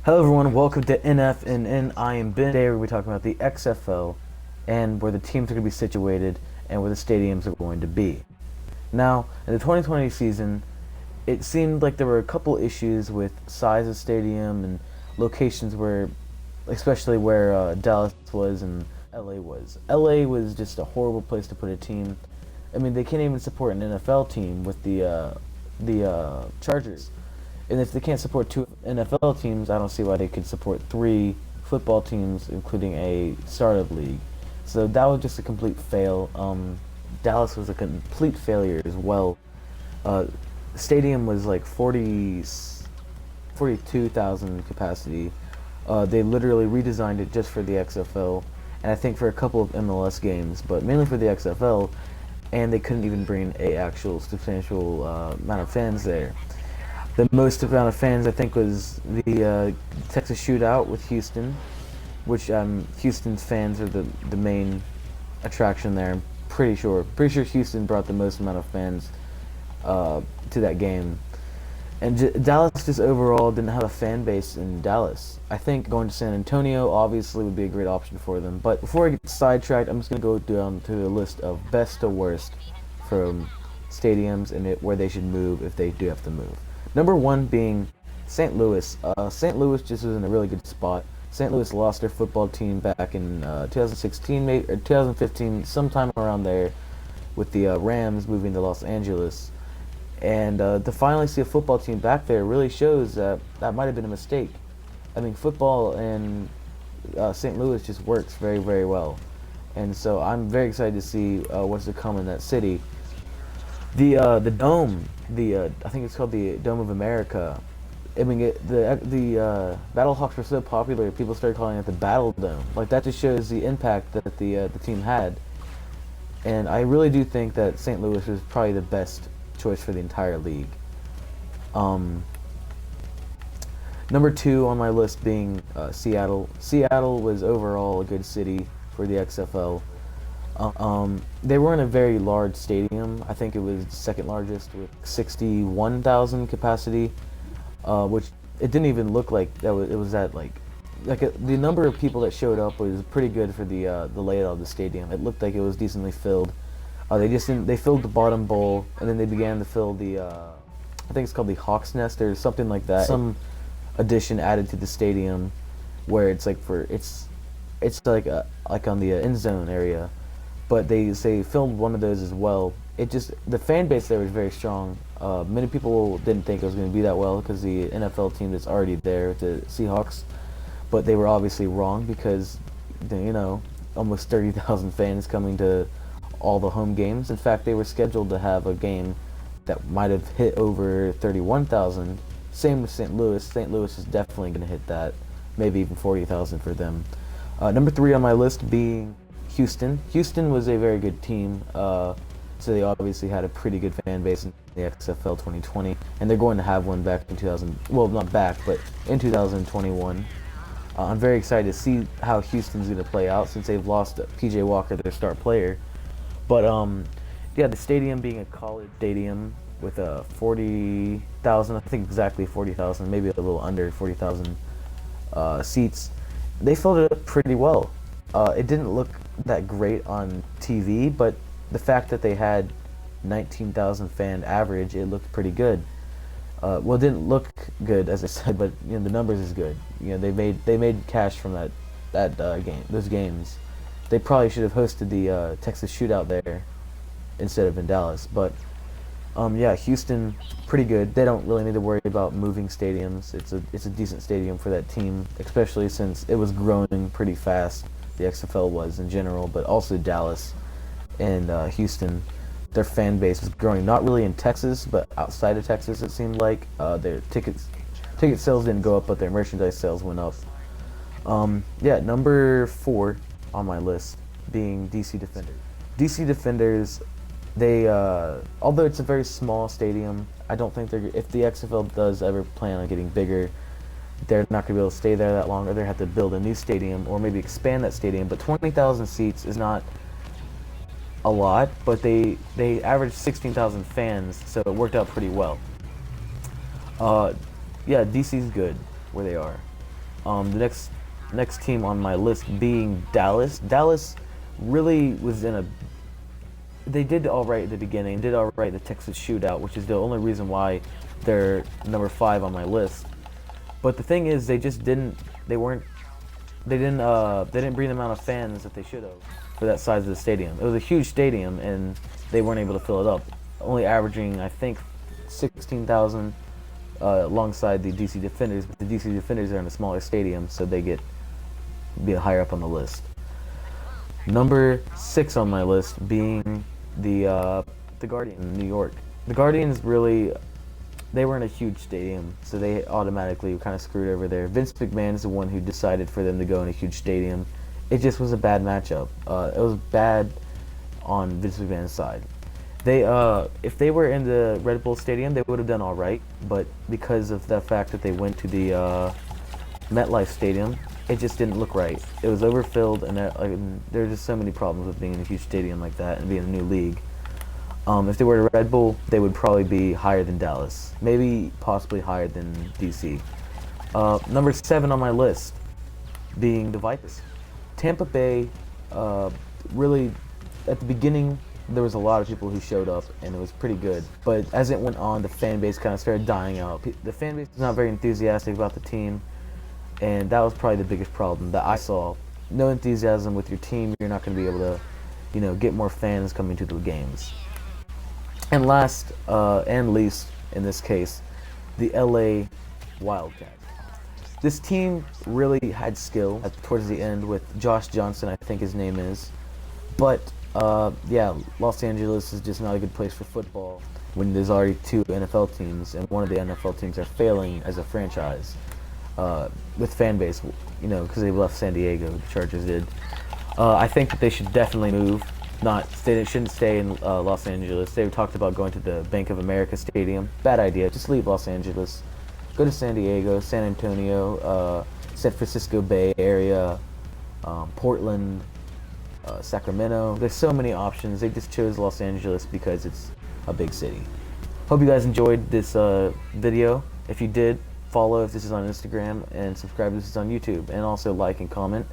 Hello everyone, welcome to NFNN. I am Ben. Today we're talking about the XFL and where the teams are going to be situated and where the stadiums are going to be. Now, in the 2020 season, it seemed like there were a couple issues with size of stadium and locations where, especially where Dallas was and LA was. LA was just a horrible place to put a team. I mean, they can't even support an NFL team with the Chargers. And if they can't support two NFL teams, I don't see why they could support three football teams, including a startup league. So that was just a complete fail. Dallas was a complete failure as well. The stadium was like 42,000 capacity. They literally redesigned it just for the XFL, and I think for a couple of MLS games, but mainly for the XFL, and they couldn't even bring a actual substantial amount of fans there. The most amount of fans, I think, was the Texas Shootout with Houston, which Houston's fans are the main attraction there. I'm pretty sure. Pretty sure Houston brought the most amount of fans to that game. And Dallas just overall didn't have a fan base in Dallas. I think going to San Antonio obviously would be a great option for them. But before I get sidetracked, I'm just going to go down to the list of best to worst from stadiums and where they should move if they do have to move. Number one being St. Louis. St. Louis just was in a really good spot. St. Louis lost their football team back in 2016, maybe, or 2015, sometime around there, with the Rams moving to Los Angeles. And to finally see a football team back there really shows that that might have been a mistake. I mean, football in St. Louis just works very, very well. And so I'm very excited to see what's to come in that city. The dome, I think it's called the Dome of America. I mean, the Battlehawks were so popular, people started calling it the Battle Dome. Like, that just shows the impact that the team had. And I really do think that St. Louis was probably the best choice for the entire league. Number two on my list being Seattle. Seattle was overall a good city for the XFL. They were in a very large stadium. I think it was the second largest with 61,000 capacity, which it didn't even look like it was that the number of people that showed up was pretty good for the layout of the stadium. It looked like it was decently filled. They filled the bottom bowl, and then they began to fill the I think it's called the Hawk's Nest or something like that. Some addition added to the stadium where it's like it's like on the end zone area. But they filmed one of those as well. The fan base there was very strong. Many people didn't think it was going to be that well because the NFL team that's already there, the Seahawks, but they were obviously wrong because, almost 30,000 fans coming to all the home games. In fact, they were scheduled to have a game that might have hit over 31,000. Same with St. Louis. St. Louis is definitely going to hit that, maybe even 40,000 for them. Number three on my list being Houston. Houston was a very good team, so they obviously had a pretty good fan base in the XFL 2020, and they're going to have one back in 2000. Well, not back, but in 2021. I'm very excited to see how Houston's going to play out since they've lost PJ Walker, their star player. But yeah, the stadium being a college stadium with 40,000, I think exactly 40,000, maybe a little under 40,000 seats. They filled it up pretty well. It didn't look that great on TV, but the fact that they had 19,000 fan average, it looked pretty good. Well, it didn't look good, as I said, but the numbers is good. They made cash from that game, those games. They probably should have hosted the Texas Shootout there instead of in Dallas. But yeah, Houston, pretty good. They don't really need to worry about moving stadiums. It's a decent stadium for that team, especially since it was growing pretty fast. The XFL was in general, but also Dallas and Houston. Their fan base was growing, not really in Texas, but outside of Texas, it seemed like. Their ticket sales didn't go up, but their merchandise sales went up. Yeah, number four on my list being DC Defenders. DC Defenders, although it's a very small stadium, I don't think if the XFL does ever plan on getting bigger, they're not going to be able to stay there that long, or they have to build a new stadium or maybe expand that stadium. But 20,000 seats is not a lot, but they averaged 16,000 fans, so it worked out pretty well. Yeah, DC's good where they are. The next team on my list being Dallas. Dallas really was in a. They did all right at the beginning. Did all right at the Texas Shootout, which is the only reason why they're number 5 on my list. But the thing is, they just didn't. They weren't. They didn't bring the amount of fans that they should have for that size of the stadium. It was a huge stadium, and they weren't able to fill it up. Only averaging, I think, 16,000 alongside the DC Defenders. But the DC Defenders are in a smaller stadium, so they be higher up on the list. Number 6 on my list being the Guardians in New York. The Guardians really, they were in a huge stadium, so they automatically were kind of screwed over there. Vince McMahon is the one who decided for them to go in a huge stadium. It just was a bad matchup. It was bad on Vince McMahon's side. If they were in the Red Bull Stadium, they would have done all right. But because of the fact that they went to the MetLife Stadium, it just didn't look right. It was overfilled, and there are just so many problems with being in a huge stadium like that and being in a new league. If they were to Red Bull, they would probably be higher than Dallas, maybe possibly higher than DC. Number 7 on my list being the Vipers. Tampa Bay, really, at the beginning, there was a lot of people who showed up, and it was pretty good. But as it went on, the fan base kind of started dying out. The fan base was not very enthusiastic about the team, and that was probably the biggest problem that I saw. No enthusiasm with your team, you're not going to be able to, get more fans coming to the games. And last and least, in this case, the LA Wildcats. This team really had skill towards the end with Josh Johnson, I think his name is. But, Los Angeles is just not a good place for football when there's already 2 NFL teams, and one of the NFL teams are failing as a franchise with fan base, because they left San Diego, the Chargers did. I think that they should definitely move. They shouldn't stay in Los Angeles. They talked about going to the Bank of America Stadium. Bad idea. Just leave Los Angeles. Go to San Diego, San Antonio, San Francisco Bay Area, Portland, Sacramento. There's so many options. They just chose Los Angeles because it's a big city. Hope you guys enjoyed this video. If you did, follow if this is on Instagram, and subscribe if this is on YouTube. And also like and comment.